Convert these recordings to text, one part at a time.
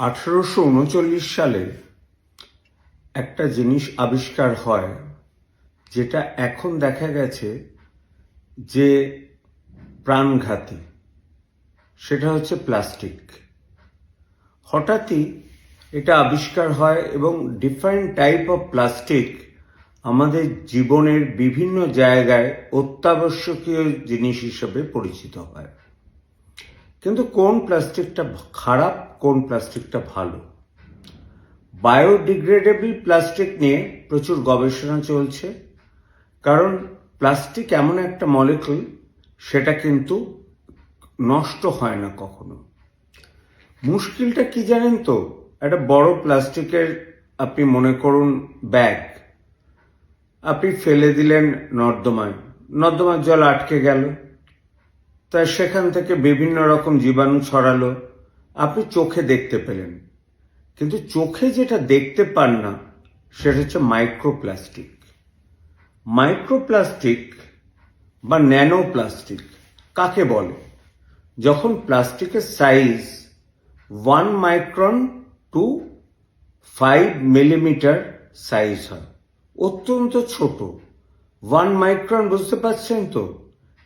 1839 সালে একটা জিনিস আবিষ্কার হয়, যেটা এখন দেখা গেছে যে প্রাণঘাতী। সেটা হচ্ছে প্লাস্টিক। হঠাৎই এটা আবিষ্কার হয় এবং ডিফারেন্ট টাইপ অফ প্লাস্টিক আমাদের জীবনের বিভিন্ন জায়গায় অত্যাবশ্যকীয় জিনিস হিসেবে পরিচিত হয়। কিন্তু কোন প্লাস্টিকটা খারাপ, কোন প্লাস্টিকটা ভালো, বায়োডিগ্রেডেবল প্লাস্টিক নিয়ে প্রচুর গবেষণা চলছে। কারণ প্লাস্টিক এমন একটা মলিকুল, সেটা কিন্তু নষ্ট হয় না কখনো। মুশকিলটা কি জানেন তো? একটা বড় প্লাস্টিকের আপনি মনে করুন ব্যাগ, আপনি ফেলে দিলেন নর্দমায়, নর্দমার জল আটকে গেল, তাই সেখান থেকে বিভিন্ন রকম জীবাণু ছড়ালো, আপনি চোখে দেখতে পেলেন। কিন্তু চোখে যেটা দেখতে পান না সেটা হচ্ছে মাইক্রোপ্লাস্টিক। মাইক্রোপ্লাস্টিক বা ন্যানো প্লাস্টিক কাকে বলে? যখন প্লাস্টিকের size 1 micron to 5 millimetre size হয়, অত্যন্ত ছোট। 1 মাইক্রন বুঝতে পারছেন তো?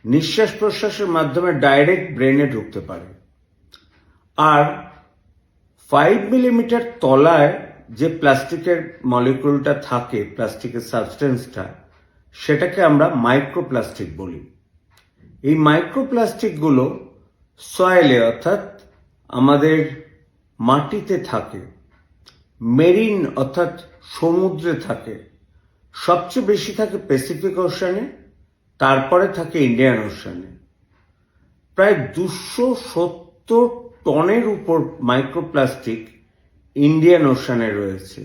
নিঃশ্বাস প্রশ্বাসের মাধ্যমে ডাইরেক্ট ব্রেনে ঢুকতে পারে। আর 5 মিলিমিটার তলায় যে প্লাস্টিকের মলিকুলটা থাকে, প্লাস্টিকের সাবস্টেন্সটা, সেটাকে আমরা মাইক্রোপ্লাস্টিক বলি। এই মাইক্রোপ্লাস্টিকগুলো সয়েলে অর্থাৎ আমাদের মাটিতে থাকে, মেরিন অর্থাৎ সমুদ্রে থাকে। সবচেয়ে বেশি থাকে প্যাসিফিক ওশানে, তারপরে থাকে ইন্ডিয়ান ওশানে। প্রায় 270 টনের উপর মাইক্রোপ্লাস্টিক ইন্ডিয়ান ওশানে রয়েছে।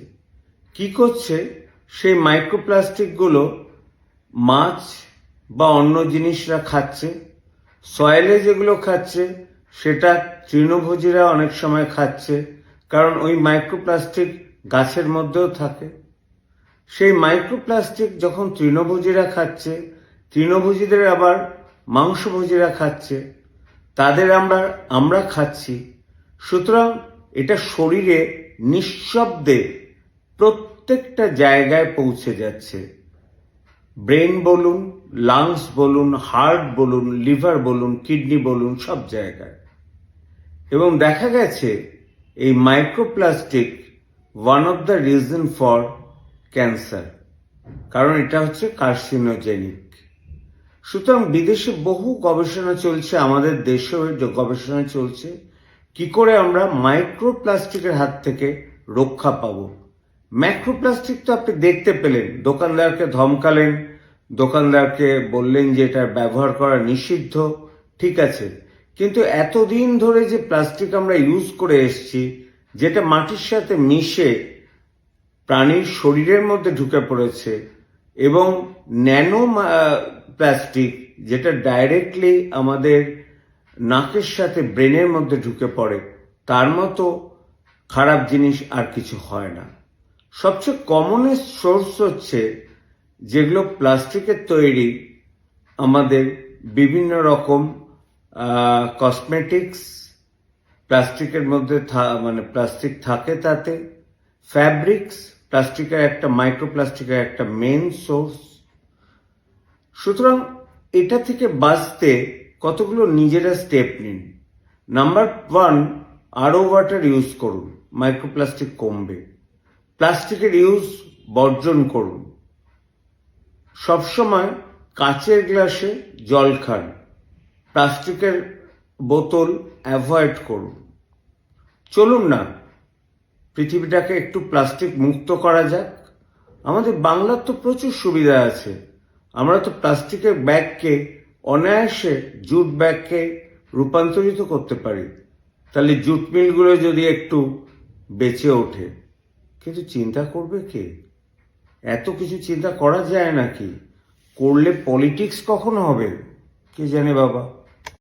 কি করছে? সেই মাইক্রোপ্লাস্টিকগুলো মাছ বা অন্য জিনিসরা খাচ্ছে। সয়েলে যেগুলো খাচ্ছে সেটা তৃণভোজীরা অনেক সময় খাচ্ছে, কারণ ওই মাইক্রোপ্লাস্টিক গাছের মধ্যেও থাকে। সেই মাইক্রোপ্লাস্টিক যখন তৃণভোজীরা খাচ্ছে, তৃণভোজীদের আবার মাংসভোজীরা খাচ্ছে, তাদের আমরা খাচ্ছি। সুতরাং এটা শরীরে নিঃশব্দে প্রত্যেকটা জায়গায় পৌঁছে যাচ্ছে। ব্রেন বলুন, লাংস বলুন, হার্ট বলুন, লিভার বলুন, কিডনি বলুন, সব জায়গায়। এবং দেখা গেছে এই microplastic one of the reason for cancer, কারণ এটা হচ্ছে কার্সিনোজেনিক। সুতরাং বিদেশে বহু গবেষণা চলছে, আমাদের দেশেও গবেষণা চলছে কি করে আমরা মাইক্রোপ্লাস্টিকের হাত থেকে রক্ষা পাবো। ম্যাক্রোপ্লাস্টিক তো আপনি দেখতে পেলেন, দোকানদারকে ধমকালেন, দোকানদারকে বললেন যে এটা ব্যবহার করা নিষিদ্ধ, ঠিক আছে। কিন্তু এতদিন ধরে যে প্লাস্টিক আমরা ইউজ করে এসেছি, যেটা মাটির সাথে মিশে প্রাণীর শরীরের মধ্যে ঢুকে পড়েছে, এবং ন্যানো প্লাস্টিক যেটা ডাইরেক্টলি আমাদের নাকের সাথে ব্রেনের মধ্যে ঢুকে পড়ে, তার মতো খারাপ জিনিস আর কিছু হয় না। সবচেয়ে কমনেস্ট সোর্স হচ্ছে যেগুলো প্লাস্টিকের তৈরি, আমাদের বিভিন্ন রকম কসমেটিক্স প্লাস্টিকের মধ্যে প্লাস্টিক থাকে, তাতে ফ্যাব্রিক্স প্লাস্টিকের একটা, মাইক্রোপ্লাস্টিকের একটা মেন সোর্স। সুতরাং এটা থেকে বাঁচতে কতগুলো নিজেরা স্টেপ নিন। নাম্বার 1, আরও ওয়াটার ইউজ করুন, মাইক্রোপ্লাস্টিক কমবে। প্লাস্টিকের ইউজ বর্জন করুন। সবসময় কাচের গ্লাসে জল খান, প্লাস্টিকের বোতল অ্যাভয়েড করুন। চলুন না, পৃথিবীটাকে একটু প্লাস্টিক মুক্ত করা যাক। আমাদের বাংলার তো প্রচুর সুবিধা আছে, আমরা তো প্লাস্টিকের ব্যাগকে অনায়াসে জুট ব্যাগকে রূপান্তরিত করতে পারি। তাহলে জুট মিলগুলো যদি একটু বেঁচে ওঠে। কিন্তু চিন্তা করবে কে? এত কিছু চিন্তা করা যায় নাকি? করলে পলিটিক্স কখন হবে কে জানে বাবা।